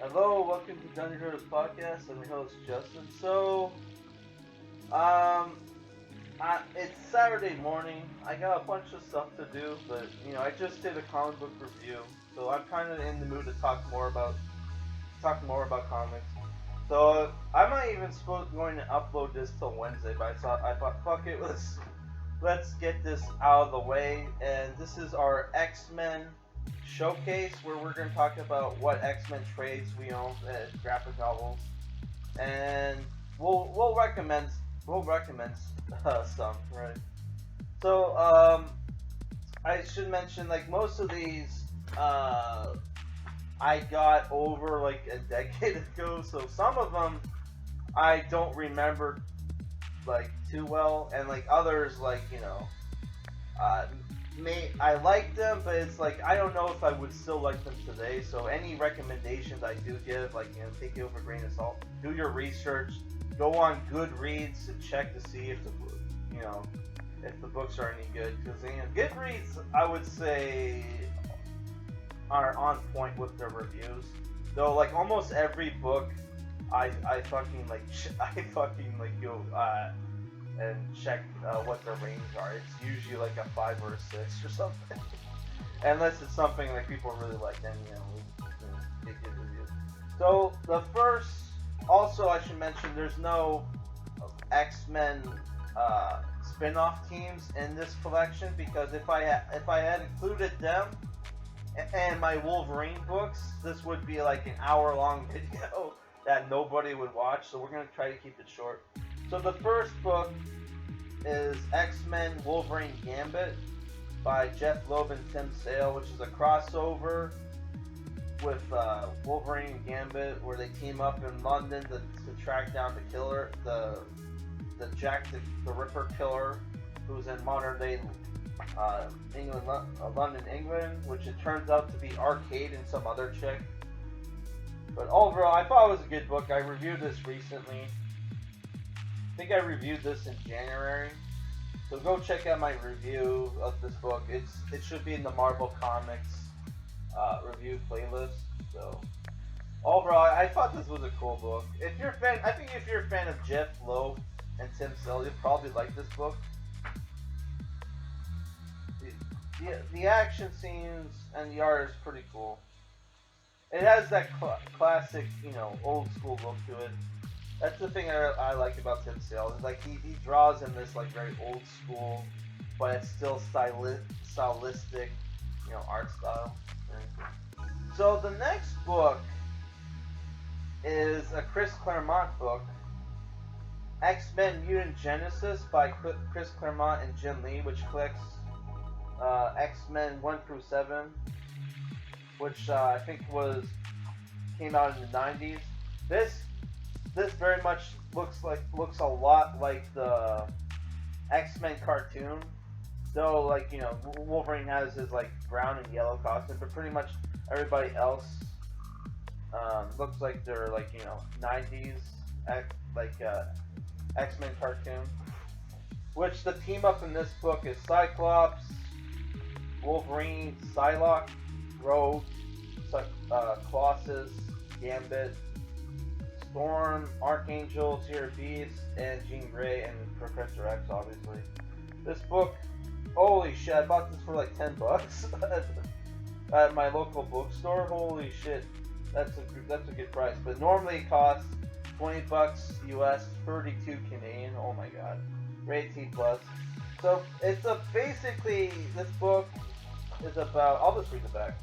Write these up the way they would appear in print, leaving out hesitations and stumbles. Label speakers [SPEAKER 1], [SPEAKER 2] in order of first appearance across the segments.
[SPEAKER 1] Hello, welcome to Dungeon Heroes Podcast. I'm your host Justin. Um, it's Saturday morning. I got a bunch of stuff to do, but I just did a comic book review, so I'm kind of in the mood to talk more about comics. So I'm not even going to upload this till Wednesday, but I thought fuck it, let's get this out of the way. And this is our X-Men showcase where we're going to talk about what X-Men trades we own as graphic novels, and we'll recommend some, right? So I should mention, like, most of these I got over like a decade ago, so some of them I don't remember like too well, and like others, like, uh, I like them, but it's like I don't know if I would still like them today. So any recommendations I do give, like, take it with a grain of salt. Do your research. Go on Goodreads and check to see if you know if the books are any good. Because Goodreads, I would say, are on point with their reviews. Though, like, almost every book, I fucking like I fucking like go and check what their ratings are. It's usually like a 5 or a 6 or something. Unless it's something like people really like, then we get good reviews. So the first, also I should mention, there's no X-Men spin-off teams in this collection, because if I had included them and my Wolverine books, this would be like an hour-long video that nobody would watch. So we're gonna try to keep it short. So the first book is X-Men Wolverine Gambit by Jeff Loeb and Tim Sale, which is a crossover with Wolverine and Gambit, where they team up in London to track down the killer, the Jack the Ripper killer, who's in modern day England, London, England, which it turns out to be Arcade and some other chick. But overall, I thought it was a good book. I reviewed this recently. I think I reviewed this in January. So go check out my review of this book. It should be in the Marvel Comics review playlist. So overall, I thought this was a cool book. If you're a fan, I think if you're a fan of Jeff Loeb and Tim Sale, you'll probably like this book. The action scenes and the art is pretty cool. It has that classic, old school look to it. That's the thing I like about Tim Sale. Is like he draws in this like very old school, but it's still stylistic, art style. So the next book is a Chris Claremont book, X-Men Mutant Genesis by Chris Claremont and Jim Lee, which collects X-Men 1 through 7, which I think came out in the 90s. This very much looks a lot like the X-Men cartoon, though, like, Wolverine has his like brown and yellow costume, but pretty much everybody else looks like they're like 90s X-Men cartoon. Which the team up in this book is Cyclops, Wolverine, Psylocke, Rogue, Colossus, Gambit, Storm, Archangel, Tier Beast, and Jean Grey, and Professor X, obviously. This book, holy shit, I bought this for like $10 at my local bookstore. Holy shit, that's a good price. But normally it costs $20 US, 32 Canadian. Oh my god, rated T+. So it's basically, this book is about, I'll just read the back.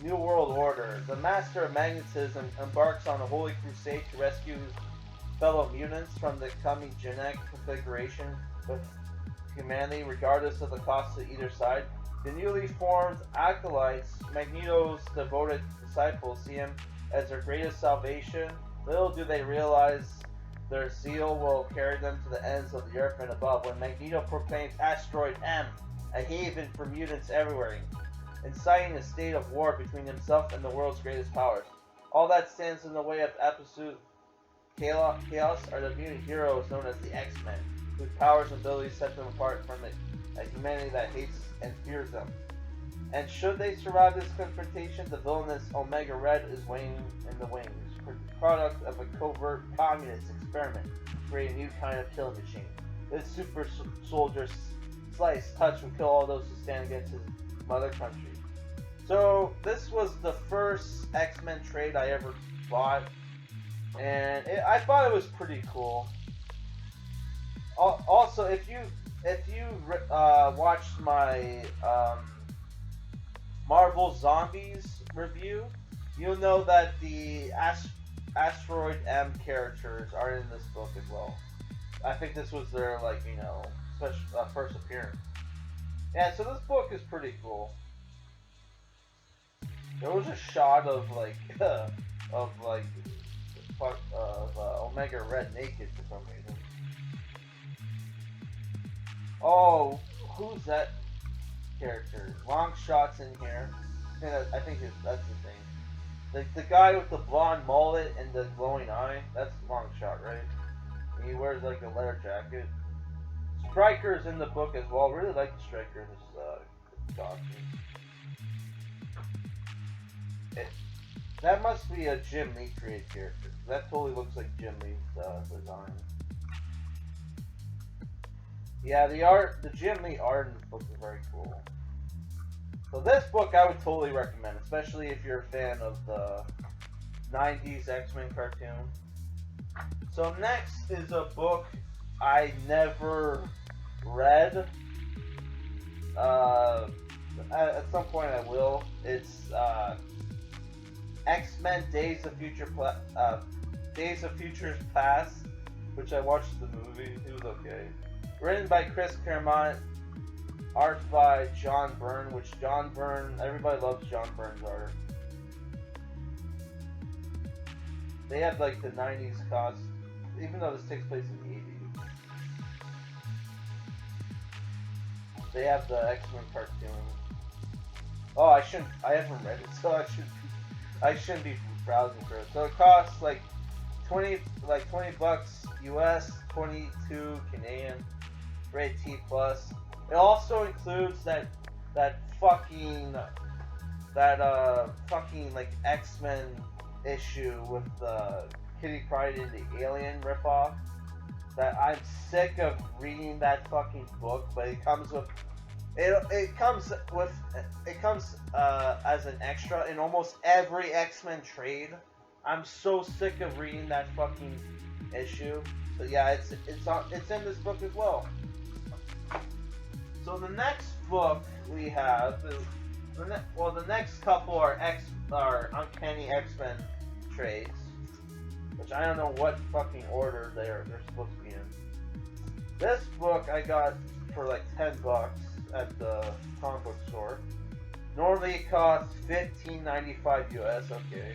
[SPEAKER 1] New World Order. The Master of Magnetism embarks on a holy crusade to rescue his fellow mutants from the coming genetic configuration with humanity, regardless of the cost to either side. The newly formed Acolytes, Magneto's devoted disciples, see him as their greatest salvation. Little do they realize their zeal will carry them to the ends of the earth and above, when Magneto proclaims Asteroid M a haven for mutants everywhere, inciting a state of war between himself and the world's greatest powers. All that stands in the way of absolute chaos are the mutant heroes known as the X-Men, whose powers and abilities set them apart from a humanity that hates and fears them. And should they survive this confrontation, the villainous Omega Red is waiting in the wings, product of a covert communist experiment to create a new kind of killing machine. This super soldier slice touch will kill all those who stand against his mother country. So this was the first X-Men trade I ever bought, and I thought it was pretty cool. Also, if you watched my Marvel Zombies review, you'll know that the Asteroid M characters are in this book as well. I think this was their special first appearance. Yeah, so this book is pretty cool. There was a shot of Omega Red naked for some reason. Oh, who's that character? Long Shot's in here. I think that's his name. The guy with the blonde mullet and the glowing eye. That's Long Shot, right? And he wears like a leather jacket. Striker's in the book as well. Really like the Striker. This costume. That must be a Jim Lee created character. That totally looks like Jim Lee's design. Yeah, the Jim Lee art in this book is very cool. So this book I would totally recommend, especially if you're a fan of the 90s X-Men cartoon. So next is a book I never read. At some point I will. It's X-Men Days of Future's Past, which I watched the movie. It was okay. Written by Chris Claremont, art by John Byrne, which John Byrne, everybody loves John Byrne's art. They have like the 90s costume, even though this takes place in the 80s. They have the X-Men cartoon. Oh, I haven't read it, so I shouldn't be browsing for it. So it costs like 20 bucks US, 22 Canadian, rated T+. It also includes that fucking like X-Men issue with Kitty Pryde and the Alien ripoff. That I'm sick of reading that fucking book, but it comes as an extra in almost every X-Men trade. I'm so sick of reading that fucking issue. So yeah, it's in this book as well. So the next book we have is the next couple are Uncanny X-Men trades, which I don't know what fucking order they're supposed to be in. This book I got for like $10 at the comic book store. Normally it costs $15.95 US. Okay,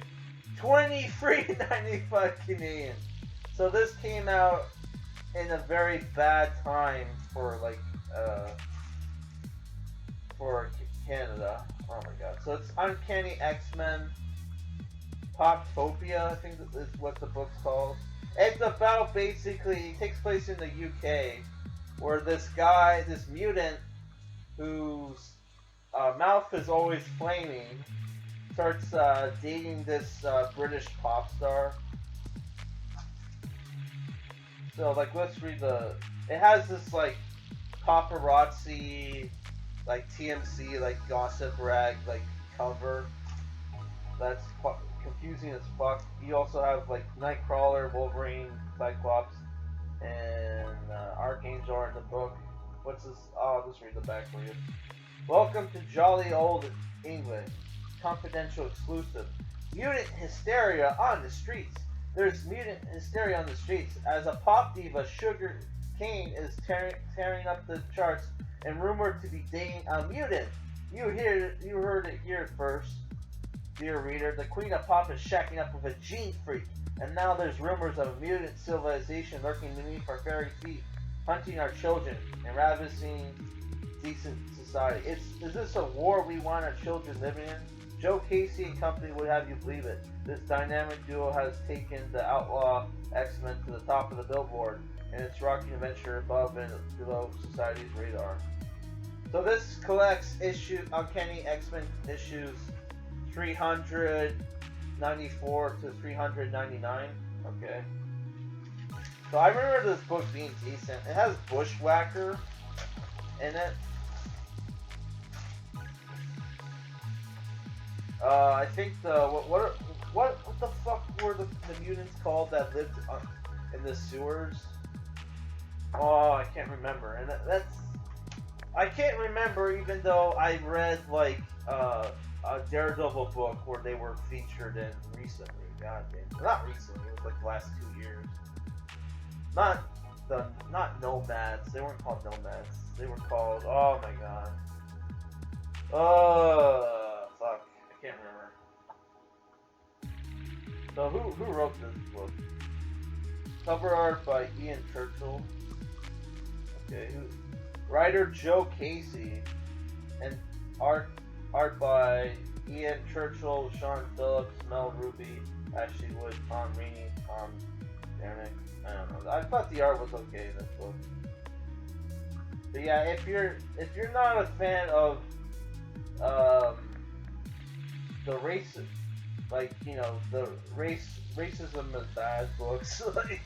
[SPEAKER 1] $23.95 Canadian. So this came out in a very bad time for for Canada. Oh my god. So it's Uncanny X-Men Poptopia, I think is what the book's called. It's about basically, it takes place in the UK, where this mutant whose mouth is always flaming, starts dating this British pop star. So like, let's read it has this like paparazzi, like TMC, like gossip rag, like cover. That's confusing as fuck. You also have like Nightcrawler, Wolverine, Cyclops, and Archangel in the book. What's this? Oh, I'll just read the back for you. Welcome to jolly old England. Confidential exclusive. Mutant hysteria on the streets. There's mutant hysteria on the streets as a pop diva, Sugar Cane, is tearing up the charts and rumored to be dating a mutant. You heard it here first, dear reader. The Queen of Pop is shacking up with a gene freak, and now there's rumors of a mutant civilization lurking beneath our very feet, hunting our children and ravaging decent society. Is this a war we want our children living in? Joe Casey and company would have you believe it. This dynamic duo has taken the outlaw X-Men to the top of the billboard, and its rocking adventure above and below society's radar. So this collects Uncanny X-Men issues 394 to 399. Okay. So I remember this book being decent. It has Bushwhacker in it. I think what the fuck were the mutants called that lived in the sewers? Oh, I can't remember. And I can't remember, even though I read like a Daredevil book where they were featured in recently. God damn, not recently. It was like the last 2 years. Not Nomads. They weren't called Nomads. They were called. Oh my god. Fuck. I can't remember. So who wrote this book? Cover art by Ian Churchill. Okay. Writer Joe Casey, and art by Ian Churchill, Sean Phillips, Mel Ruby, Ashley Wood, Tom Rainey, Tom Dernick. I don't know. I thought the art was okay in this book. But yeah, if you're not a fan of the race, like, you know, the racism is bad books, like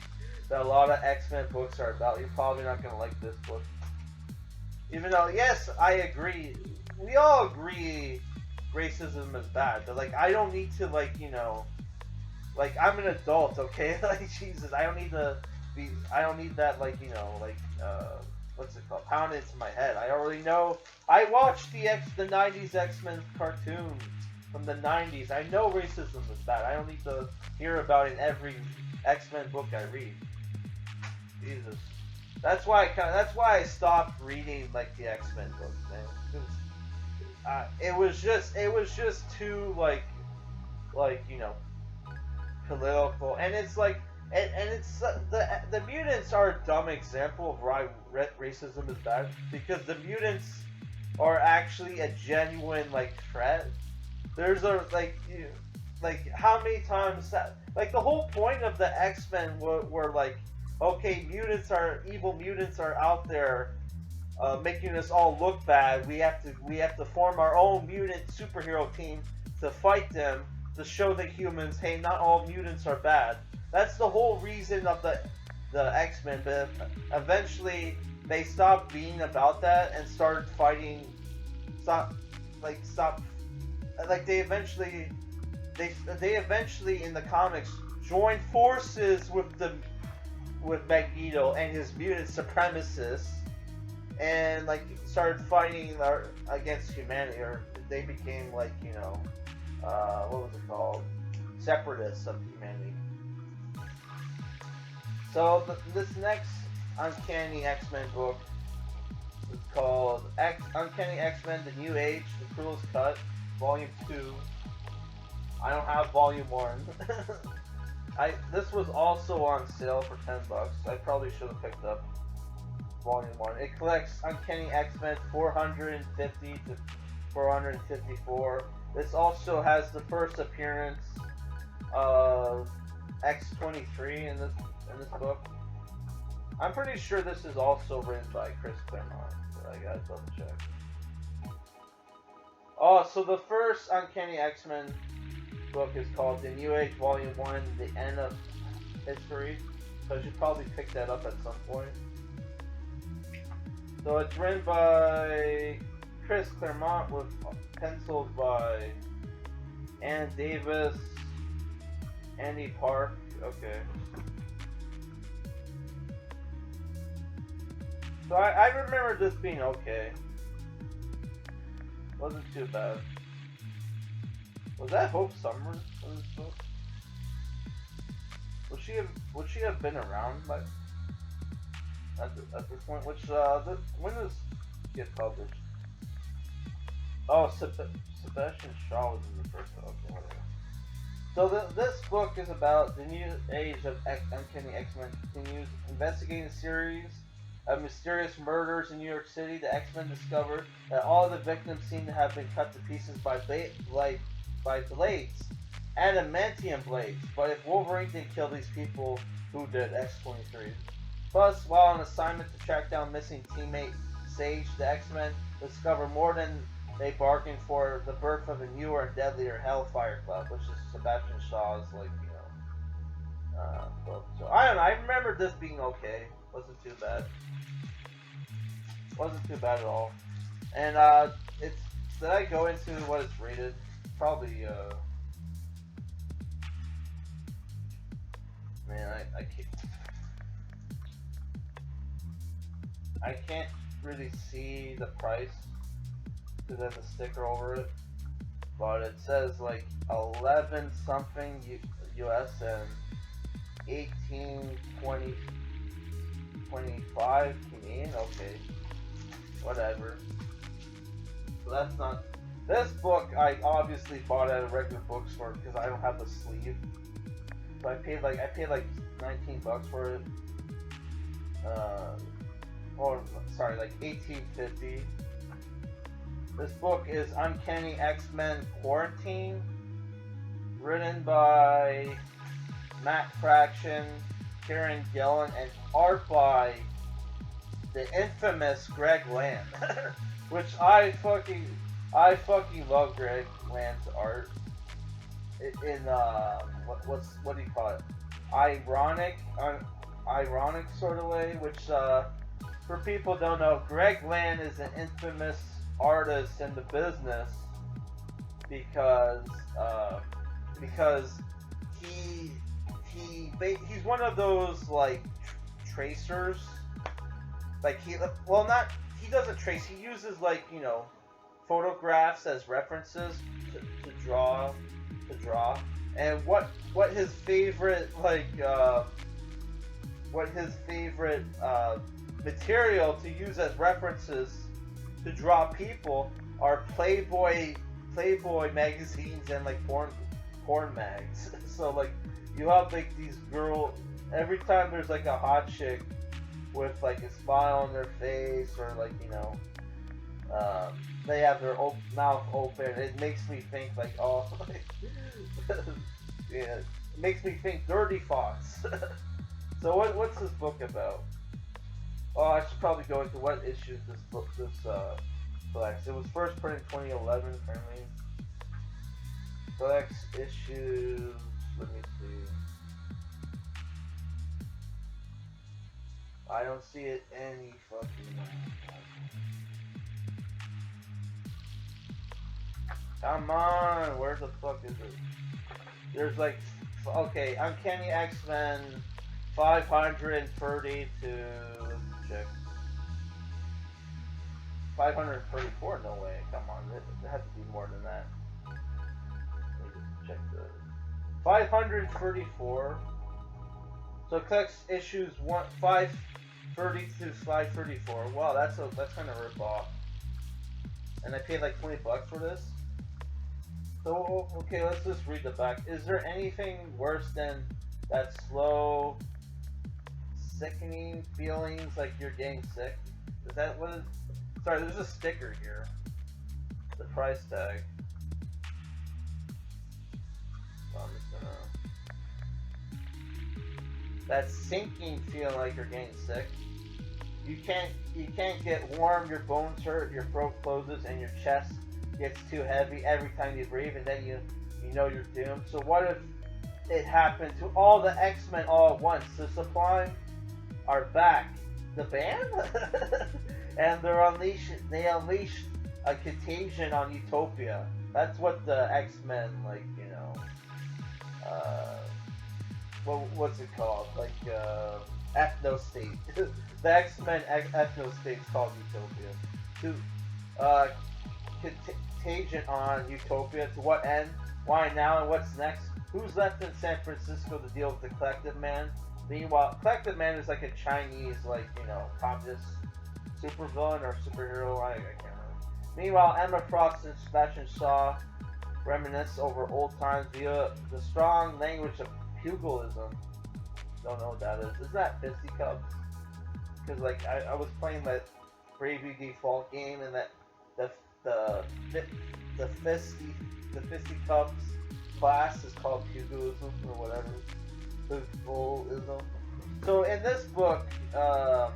[SPEAKER 1] that a lot of X-Men books are about, you're probably not gonna like this book. Even though, yes, I agree. We all agree racism is bad, but like I don't need to, like, you know, like I'm an adult, okay? Like Jesus, I don't need that, like, you know, like what's it called? Pounded into my head. I already know. I watched the 90s X-Men cartoon from the 90s. I know racism is bad. I don't need to hear about it in every X-Men book I read. Jesus. That's why I stopped reading like the X-Men books, man. It was just too like you know, political, and it's like and it's the mutants are a dumb example of why racism is bad, because the mutants are actually a genuine like threat. There's a like how many times like the whole point of the X-Men were like, okay, evil mutants are out there making us all look bad. We have to form our own mutant superhero team to fight them, to show the humans, hey, not all mutants are bad. That's the whole reason of the X-Men. But eventually they stopped being about that and started fighting. They eventually in the comics joined forces with Magneto and his mutant supremacists, and like started fighting against humanity, or they became like, you know, what was it called? Separatists of humanity. So this next Uncanny X-Men book is called Uncanny X-Men: The New Age, The Cruelest Cut, Volume 2. I don't have Volume 1. This was also on sale for $10. I probably should have picked up Volume 1. It collects Uncanny X-Men 450 to 454. This also has the first appearance of X-23 in this book. I'm pretty sure this is also written by Chris Claremont, but I gotta double check. Oh, so the first Uncanny X-Men book is called The New Age Volume 1, The End of History. So I should probably pick that up at some point. So it's written by Chris Claremont with pencils by Ann Davis, Andy Park. Okay. So I remember this being okay. Wasn't too bad. Was that Hope Summers in this book? Would she have been around by at this point? When does she get published? Oh, Sebastian Shaw was in the first one. Okay, whatever. So this book is about the new age of Uncanny X-Men continues, investigating a series of mysterious murders in New York City. The X-Men discover that all of the victims seem to have been cut to pieces by blades, adamantium blades. But if Wolverine didn't kill these people, who did? X-23. Plus, while on assignment to track down missing teammate Sage, the X-Men discover more than they bargained for, the birth of a newer and deadlier Hellfire Club, which is Sebastian Shaw's, like, book. So, I don't know, I remember this being okay. Wasn't too bad. Wasn't too bad at all. And, it's, did I go into what it's rated? Probably, man, I can't really see the price because there's a sticker over it, but it says like 11 something US and 18, 20, 25 Canadian. Okay, whatever. So that's not. This book I obviously bought at a regular bookstore because I don't have the sleeve. So I paid like $19 for it. Sorry, like $18.50. This book is Uncanny X-Men Quarantine, written by Matt Fraction, Kieran Gillen, and art by the infamous Greg Land, which I fucking love Greg Land's art. In what do you call it? Ironic sort of way, which for people who don't know, Greg Land is an infamous artist in the business because he's one of those like tracers. Like he doesn't trace. He uses like photographs as references to draw. And what his favorite material to use as references to draw people are Playboy magazines and like porn mags. So like you have like these girls, every time there's like a hot chick with like a smile on their face or like they have their mouth open, it makes me think like yeah, it makes me think Dirty Fox. So what's this book about? Oh, I should probably go into what issues this collects. It was first printed in 2011, apparently. Collects issues. Let me see. I don't see it any fucking way. Come on, where the fuck is it? There's like, okay, Uncanny X-Men 530 to, let's check. 534? No way, come on, it has to be more than that. Let me just check the 534. So it collects issues 530 to 534. Wow, that's kind of rip off. And I paid like $20 for this. So okay, let's just read the back. Is there anything worse than that slow, sickening feelings like you're getting sick? Is that what is? Sorry, there's a sticker here. The price tag. So I'm just gonna. That sinking feeling like you're getting sick. You can't get warm. Your bones hurt. Your throat closes, and your chest gets too heavy every time you breathe, and then you know you're doomed. So what if it happened to all the X-Men all at once? The Sublime are back, the band, and they unleash a contagion on Utopia. That's what the X-Men what's it called? Like ethno state. The X-Men ethno state is called Utopia. Contagion on Utopia. To what end? Why now? And what's next? Who's left in San Francisco to deal with the Collective Man? Meanwhile, Collective Man is like a Chinese, communist supervillain or superhero. I can't remember. Meanwhile, Emma Frost and Sebastian Shaw reminisce over old times via the strong language of pugilism. Don't know what that is. Is that fisticuffs? Because I was playing that Bravely Default game, and that the fisticuffs class is called pugilism or whatever. Pugilism. So in this book, the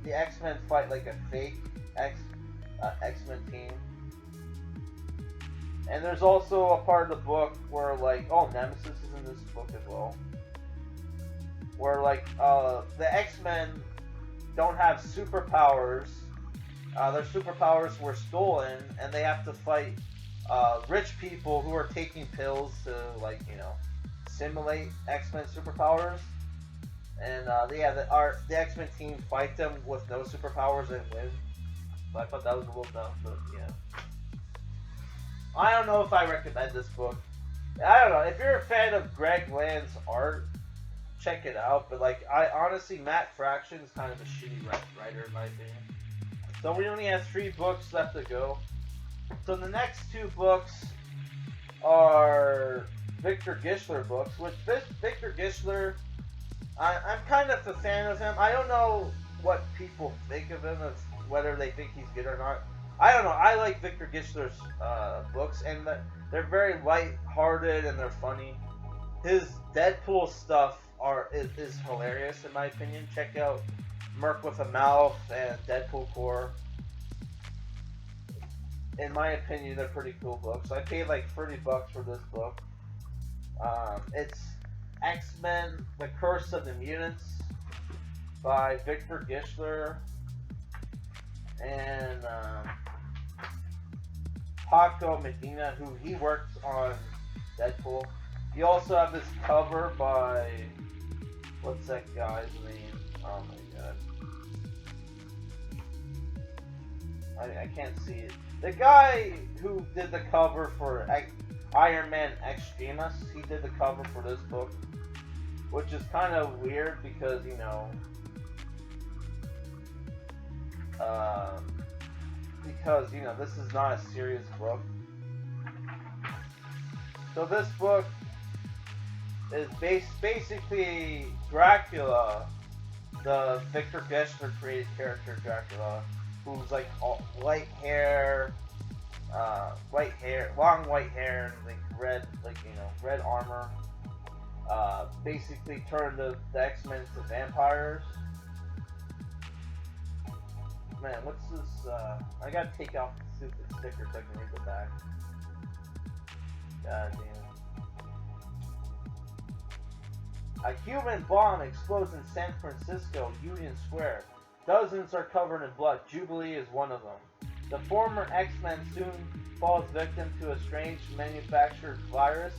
[SPEAKER 1] X-Men fight like a fake X-Men team. And there's also a part of the book where, like, oh, Nemesis is in this book as well. Where, like, the X-Men don't have superpowers. Their superpowers were stolen, and they have to fight rich people who are taking pills to, like, you know, simulate X-Men superpowers. And yeah, the X-Men team fight them with no superpowers and win. So I thought that was a little dumb, but yeah. I don't know if I recommend this book. I don't know. If you're a fan of Greg Land's art, check it out. But like, I honestly, Matt Fraction is kind of a shitty writer in my opinion. So we only have 3 books left to go. So the next 2 books are Victor Gischler books. Which Victor Gischler, I'm kind of a fan of him. I don't know what people think of him, whether they think he's good or not. I don't know. I like Victor Gischler's books, and they're very light-hearted and they're funny. His Deadpool stuff is hilarious in my opinion. Check out Merc with a Mouth and Deadpool Core. In my opinion, they're pretty cool books. I paid like $30 for this book. It's X-Men: The Curse of the Mutants by Victor Gischler and Paco Medina, who he worked on Deadpool. You also have this cover by, what's that guy's name? Oh my god. I can't see it. The guy who did the cover for Iron Man Extremis, he did the cover for this book. Which is kind of weird because, you know, this is not a serious book. So this book is basically Dracula, the Victor Gischler created character Dracula, who's like white hair, long white hair, and like red armor. Basically turned the X-Men to vampires. Man, what's this? I gotta take off the stupid sticker so I can read the back. God damn. A human bomb explodes in San Francisco Union Square. Dozens are covered in blood. Jubilee is one of them. The former X-Men soon falls victim to a strange manufactured virus,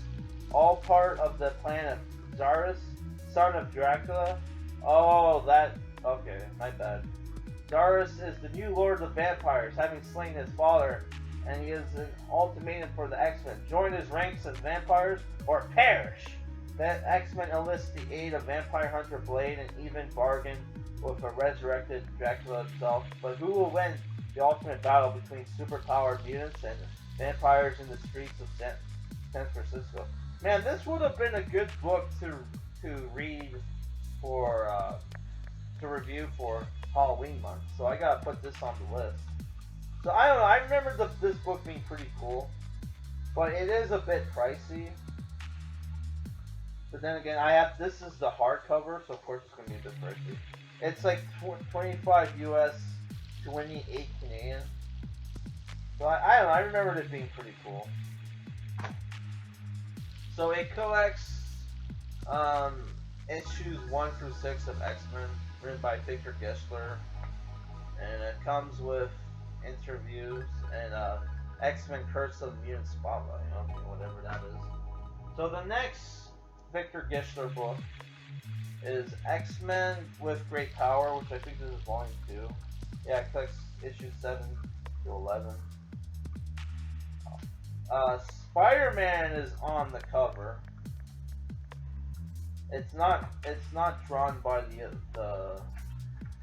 [SPEAKER 1] all part of the plan of Zarus, son of Dracula. Oh, okay, my bad. Zarus is the new lord of vampires, having slain his father, and he is an ultimatum for the X-Men. Join his ranks as vampires or perish! The X-Men enlist the aid of vampire hunter Blade and even bargain with a resurrected Dracula himself. But who will win the ultimate battle between superpowered mutants and vampires in the streets of San Francisco? Man, this would have been a good book to read for to review for Halloween month. So I gotta put this on the list. So I don't know. I remember this book being pretty cool, but it is a bit pricey. But then again, this is the hardcover, so of course it's gonna be a bit pricey. It's like 25 US, 28 Canadian. So I don't know. I remember it being pretty cool. So it collects issues 1 through 6 of X-Men, written by Victor Gischler, and it comes with interviews and X-Men Curse of the Mutant Spotlight, okay, whatever that is. So the next Victor Gischler book is X-Men with Great Power, which I think this is volume 2. Yeah, it collects issues 7 to 11. Spider-Man is on the cover. It's not drawn by the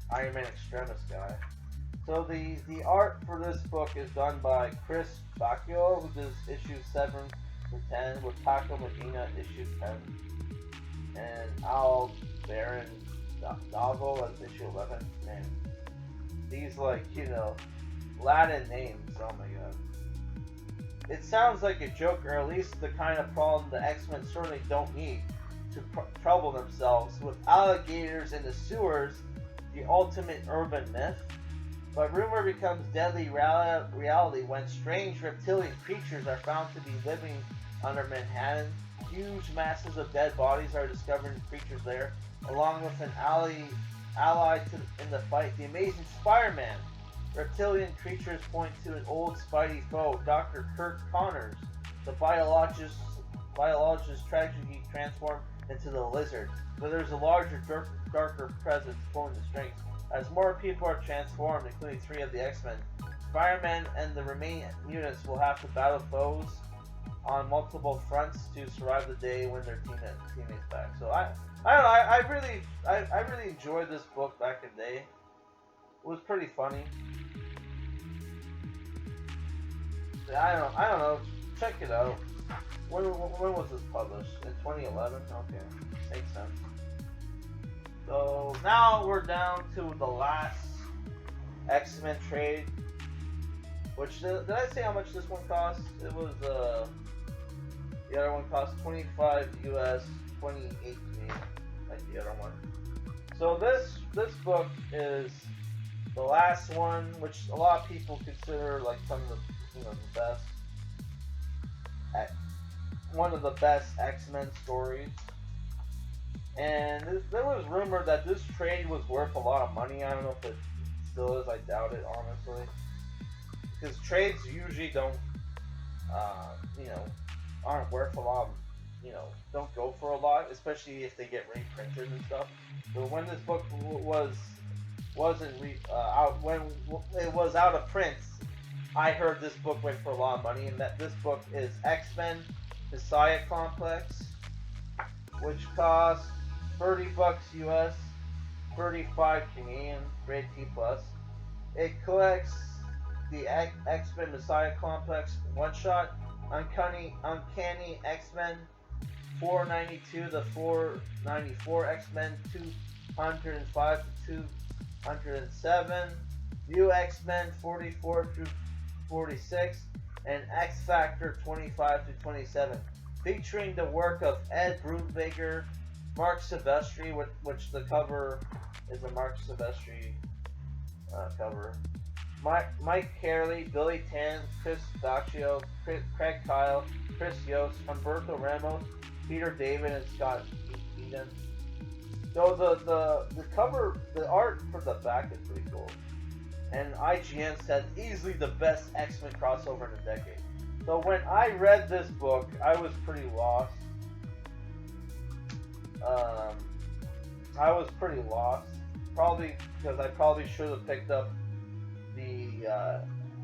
[SPEAKER 1] Iron Man Extremis guy. So the art for this book is done by Chris Bacchio, who does issues 7 to 10, with Paco Medina issue 10, and Al Baron Davo as issue 11. Man, these Latin names. Oh my god. It sounds like a joke, or at least the kind of problem the X-Men certainly don't need to trouble themselves with alligators in the sewers, the ultimate urban myth. But rumor becomes deadly reality when strange reptilian creatures are found to be living under Manhattan. Huge masses of dead bodies are discovered in creatures there, along with an ally in the fight, the Amazing Spider-Man. Reptilian creatures point to an old Spidey foe, Dr. Kurt Connors, the biologist tragically transformed into the Lizard. But there's a larger, darker presence pulling the strings. As more people are transformed, including 3 of the X-Men, Spider-Man and the remaining mutants will have to battle foes on multiple fronts to survive the day when their teammates back. So I don't know. I really enjoyed this book back in the day. It was pretty funny. I don't know. Check it out. When was this published? In 2011? Okay, makes sense. So now we're down to the last X-Men trade. Which did I say how much this one cost? It was the other one cost 25 US, 28 Canadian, like the other one. So this book is the last one, which a lot of people consider like some of the the best, one of the best X-Men stories. And there was rumor that this trade was worth a lot of money. I don't know if it still is. I doubt it, honestly, because trades usually don't, aren't worth a lot. Don't go for a lot, especially if they get reprinted and stuff. But when this book wasn't out, when it was out of print, I heard this book went for a lot of money, and that this book is X-Men Messiah Complex, which costs $30 US, 35 Canadian, grade T+. It collects the X-Men Messiah Complex one-shot, Uncanny X-Men 492 to 494, X-Men 205 to 207, New X-Men 44 through 46, and X Factor 25 to 27, featuring the work of Ed Brubaker, Mark Silvestri, which the cover is a Mark Silvestri cover. Mike Carey, Billy Tan, Chris Daccio, Craig Kyle, Chris Yost, Humberto Ramos, Peter David, and Scott Eden. So the cover, the art for the back is pretty cool. And IGN said easily the best X-Men crossover in a decade. So when I read this book, I was pretty lost. Probably because I probably should have picked up the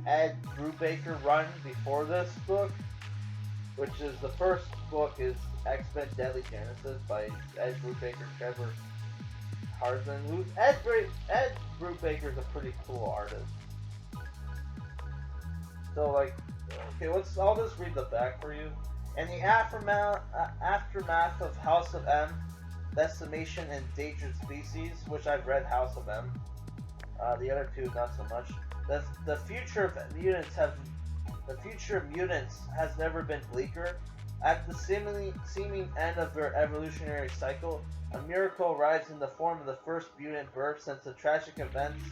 [SPEAKER 1] Ed Brubaker run before this book, which is the first book is X-Men Deadly Genesis by Ed Brubaker, Trevor Harsden. Ed Brubaker is a pretty cool artist. So I'll just read the back for you. In the aftermath of House of M, Decimation and Endangered Species, which I've read House of M. The other two not so much. The future of mutants has never been bleaker. At the seeming end of their evolutionary cycle, a miracle arrives in the form of the first mutant birth since the tragic events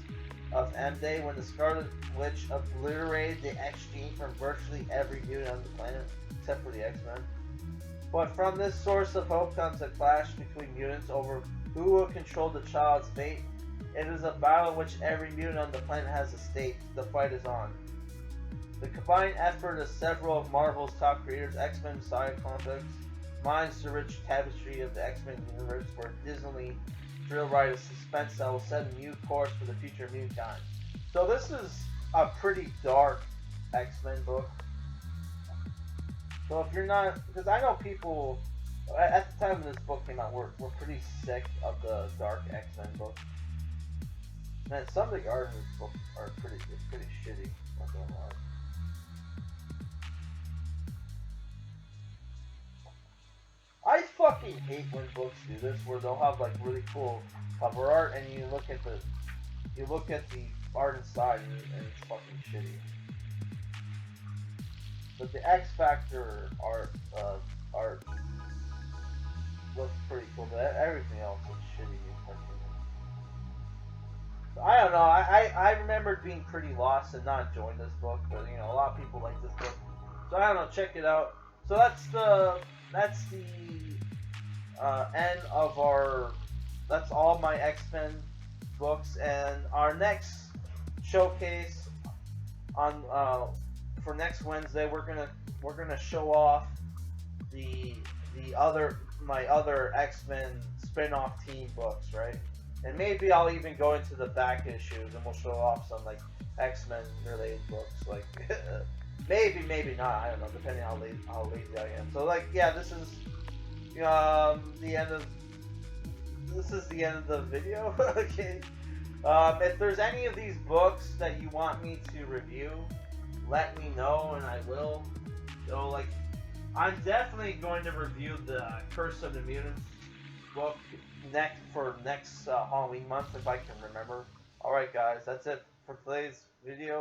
[SPEAKER 1] of M-Day, when the Scarlet Witch obliterated the X gene from virtually every mutant on the planet, except for the X-Men. But from this source of hope comes a clash between mutants over who will control the child's fate. It is a battle in which every mutant on the planet has a stake. The fight is on. The combined effort of several of Marvel's top creators, X-Men Messiah Complex, mines the rich tapestry of the X-Men universe for a Disney thrill ride of suspense that will set a new course for the future of mankind. So this is a pretty dark X-Men book. So if you're not, because I know people at the time this book came out were pretty sick of the dark X-Men books. Man, some of the art in this book are pretty shitty. Not gonna lie. I fucking hate when books do this, where they'll have like really cool cover art, and you look at the art inside, and it's fucking shitty. But the X Factor art looks pretty cool, but everything else is shitty. I don't know. I remembered being pretty lost and not enjoying this book, but you know, a lot of people like this book, so I don't know. Check it out. So that's the end of our. That's all my X-Men books, and our next showcase on for next Wednesday, we're gonna show off the the other my other X-Men spin-off team books, right? And maybe I'll even go into the back issues and we'll show off some like X-Men related books. Like maybe not. I don't know, depending on how lazy I am. So like yeah, this is the end of the video. Okay. If there's any of these books that you want me to review, let me know and I will. So like I'm definitely going to review the Curse of the Mutants book next Halloween month if I can remember. Alright guys, that's it for today's video.